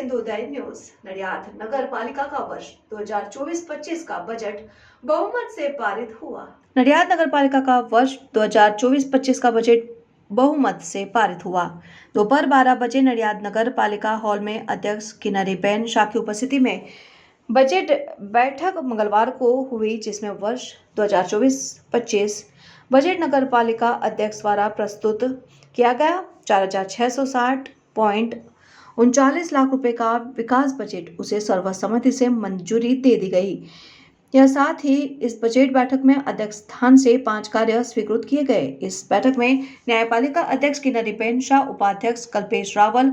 सिंधुदय news. Nadiad नगर पालिका का वर्ष 2024-25 का बजट बहुमत से पारित हुआ। नडियाद नगर पालिका का वर्ष 2024-25 का बजट बहुमत से पारित हुआ। दोपहर 12 बजे नडियाद नगर पालिका हॉल में अध्यक्ष किन्नरीबेन शाह की उपस्थिति में बजट बैठक मंगलवार को हुई, जिसमें वर्ष 2024-25 बजट नगर पालिका अध्यक्ष द्वारा प्रस्तुत किया गया। 4,660.39 लाख रुपए का विकास बजट उसे सर्वसम्मति से मंजूरी दे दी गई। यह साथ ही इस बजट बैठक में अध्यक्ष स्थान से 5 कार्य स्वीकृत किए गए। इस बैठक में न्यायपालिका अध्यक्ष किन्नरीबेन शाह, उपाध्यक्ष कल्पेश रावल,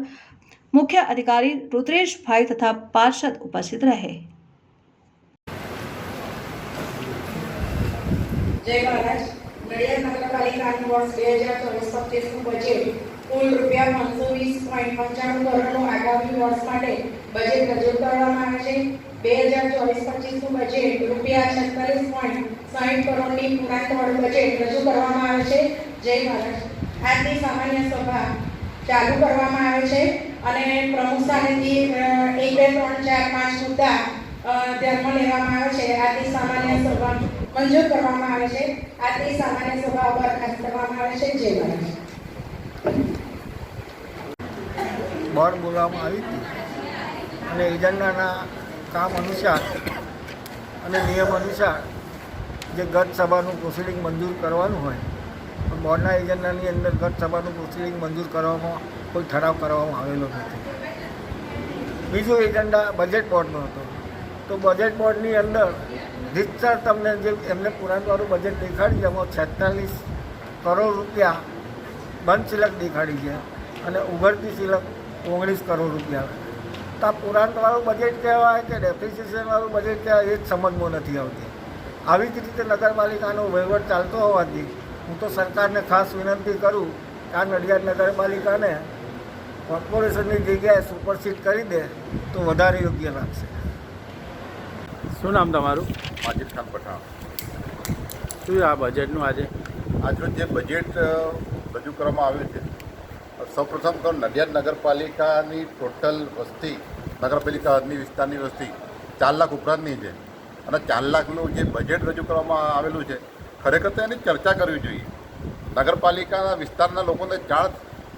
मुख्य अधिकारी रुद्रेश भाई तथा पार्षद उपस्थित रहे। जय महाराज। नडियाद नगरपालिका वर्ष 2024-25 बजेट કુલ રૂપિયા 520.95 કરોડનું આગામી વર્ષ માટે બજેટ રજૂ કરવામાં આવે છે। 2024-25 નું બજેટ રૂપિયા 46.60 કરોડની પૂર્ણાંકવાળું બજેટ રજૂ કરવામાં આવે છે। જય મહારાજ। આજની સામાન્ય સભા ચાલુ કરવામાં આવે છે અને પ્રમુખ સ્થાનેથી 1, 2, 3, 4, 5 મુદ્દા ધ્યાનમાં લેવામાં આવે છે। આજની સામાન્ય સભા મંજૂર કરવામાં આવે છે। આજની સામાન્ય સભા બરખાસ્ત કરવામાં આવે છે। જય મહારાજ। બોર્ડ બોલાવવામાં આવી હતી અને એજન્ડાના કામ અનુસાર અને નિયમ અનુસાર જે ગત સભાનું પ્રોસિડિંગ મંજૂર કરવાનું હોય, પણ બોર્ડના એજન્ડાની અંદર ગત સભાનું પ્રોસિડિંગ મંજૂર કરવામાં કોઈ ઠરાવ કરવામાં આવેલો નથી। બીજો એજન્ડા બજેટ બોર્ડનો હતો, તો બજેટ બોર્ડની અંદર રીતસર તમને જે એમને પુરાણવાળું બજેટ દેખાડી છે, એમાં 46 કરોડ રૂપિયા બંધ સિલક દેખાડી છે અને ઉઘડતી સિલક 19 કરોડ રૂપિયા। તો આ પુરાણવાળું બજેટ કહેવાય કે ડેપ્રિસિએશનવાળું બજેટ કહેવાય, એ જ સમજમાં નથી આવતી। આવી જ રીતે નગરપાલિકાનો વહીવટ ચાલતો હોવાથી હું તો સરકારને ખાસ વિનંતી કરું કે આ નડિયાદ નગરપાલિકાને કોર્પોરેશનની જગ્યાએ સુપરસીડ કરી દે તો વધારે યોગ્ય લાગશે। શું નામ તમારું? માજીદ ખાન પઠાણ। શું આ બજેટનું આજનું જે બજેટ રજૂ કરવામાં આવ્યું છે, સૌપ્રથમ તો નડિયાદ નગરપાલિકાની ટોટલ વસ્તી, નગરપાલિકા હદની વિસ્તારની વસ્તી 4 લાખ ઉપરાંતની છે અને 4 લાખનું જે બજેટ રજૂ કરવામાં આવેલું છે, ખરેખર તો એની ચર્ચા કરવી જોઈએ। નગરપાલિકાના વિસ્તારના લોકોને જાણ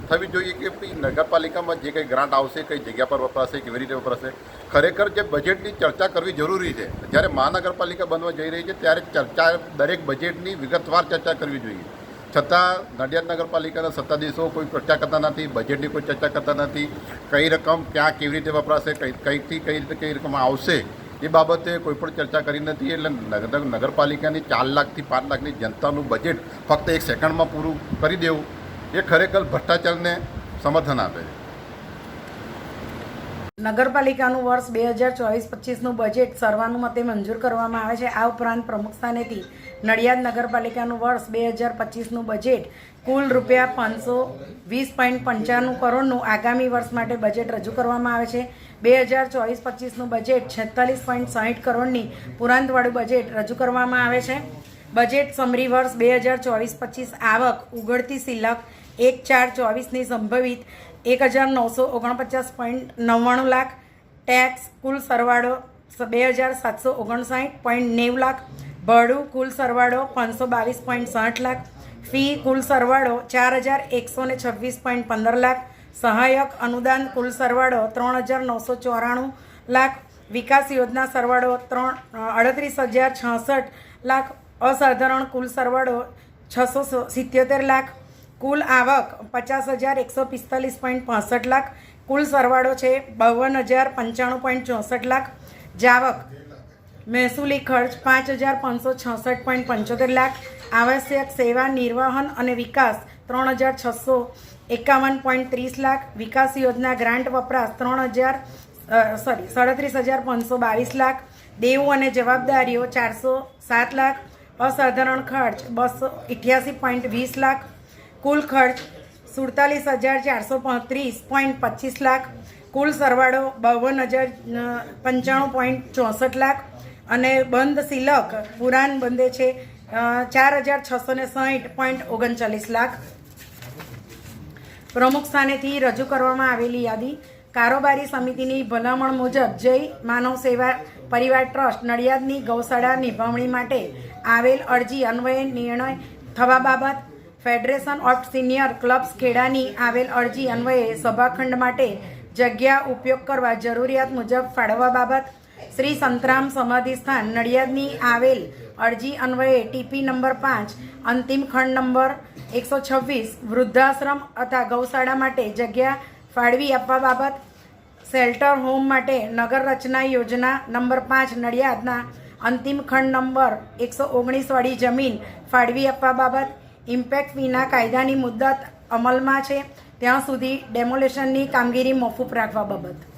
થવી જોઈએ કે નગરપાલિકામાં જે કંઈ ગ્રાન્ટ આવશે, કઈ જગ્યા પર વપરાશે, કેવી રીતે વપરાશે, ખરેખર જે બજેટની ચર્ચા કરવી જરૂરી છે। જ્યારે મહાનગરપાલિકા બનવા જઈ રહી છે ત્યારે ચર્ચા, દરેક બજેટની વિગતવાર ચર્ચા કરવી જોઈએ। છતાં નડિયાદ નગરપાલિકાના સત્તાધીશો કોઈ ચર્ચા કરતા નથી, બજેટની કોઈ ચર્ચા કરતા નથી। કઈ રકમ ક્યાં કેવી રીતે વપરાશે, કઈથી કઈ રીતે કઈ રકમ આવશે, એ બાબતે કોઈ પણ ચર્ચા કરી નથી। એટલે નગરપાલિકાની 4 લાખથી 5 લાખની જનતાનું બજેટ ફક્ત 1 સેકન્ડમાં પૂરું કરી દેવું, એ ખરેખર ભ્રષ્ટાચારને સમર્થન આપે છે। નગરપાલિકાનું વર્ષ 2024-25નું બજેટ સર્વાનુમતે મંજૂર કરવામાં આવે છે। આ ઉપરાંત પ્રમુખ સ્થાનેથી નડિયાદ નગરપાલિકાનું વર્ષ 2025નું બજેટ કુલ રૂપિયા 520.95 કરોડનું આગામી વર્ષ માટે બજેટ રજૂ કરવામાં આવે છે। 2024-25નું બજેટ 46.60 કરોડની પુરાંતવાળું બજેટ રજૂ કરવામાં આવે છે। બજેટ સમરી વર્ષ 2024-25 આવક ઉઘડતી સિલક 1/4/24ની સંભવિત 1,949.99 લાખ, ટેક્સ કુલ સરવાળો 2,759.90 લાખ, ભાડું કુલ સરવાળો 522.60 લાખ, ફી કુલ સરવાળો 4,126.15 લાખ, સહાયક અનુદાન કુલ સરવાળો 3,994 લાખ, વિકાસ યોજના સરવાળો 38,066 લાખ, અસાધારણ કુલ સરવાળો 677 લાખ, કુલ આવક 50,145.65 લાખ, કુલ સરવાળો છે 52,095.64 લાખ, જાવક મહેસૂલી ખર્ચ 5,566.75 લાખ, આવશ્યક સેવા નિર્વહન અને વિકાસ 3,651.30 લાખ, વિકાસ યોજના ગ્રાન્ટ વપરાશ 37,522 લાખ, દેવું અને જવાબદારીઓ 407 લાખ, અસાધારણ ખર્ચ 288.20 લાખ, કુલ ખર્ચ 47,435.25 લાખ, કુલ સરવાળો 52,095.64 લાખ અને બંધ સિલક પુરાણ બંધે છે 4,660.39 લાખ। પ્રમુખ સ્થાનેથી રજૂ કરવામાં આવેલી યાદી કારોબારી સમિતિની ભલામણ મુજબ જય માનવ સેવા પરિવાર ટ્રસ્ટ નડિયાદની ગૌશાળા નિભાવણી માટે આવેલ અરજી અન્વયે નિર્ણય થવા બાબત ફેડરેશન ઓફ સિનિયર ક્લબ્સ ખેડાની આવેલ અરજી અન્વયે સભાખંડ માટે જગ્યા ઉપયોગ કરવા જરૂરિયાત મુજબ ફાળવવા બાબત શ્રી સંતરામ સમાધિ સ્થાન નડિયાદની આવેલ અરજી અન્વયે ટીપી નંબર 5 અંતિમ ખંડ નંબર 126 વૃદ્ધાશ્રમ તથા ગૌશાળા માટે જગ્યા ફાળવી આપવા બાબત શેલ્ટર હોમ માટે નગર રચના યોજના નંબર 5 નડિયાદના અંતિમ ખંડ નંબર 119 વાળી જમીન ફાળવી આપવા બાબત ઇમ્પેક્ટ ફીના કાયદાની મુદ્દત અમલમાં છે ત્યાં સુધી ડેમોલેશનની કામગીરી મોકૂફ રાખવા બાબત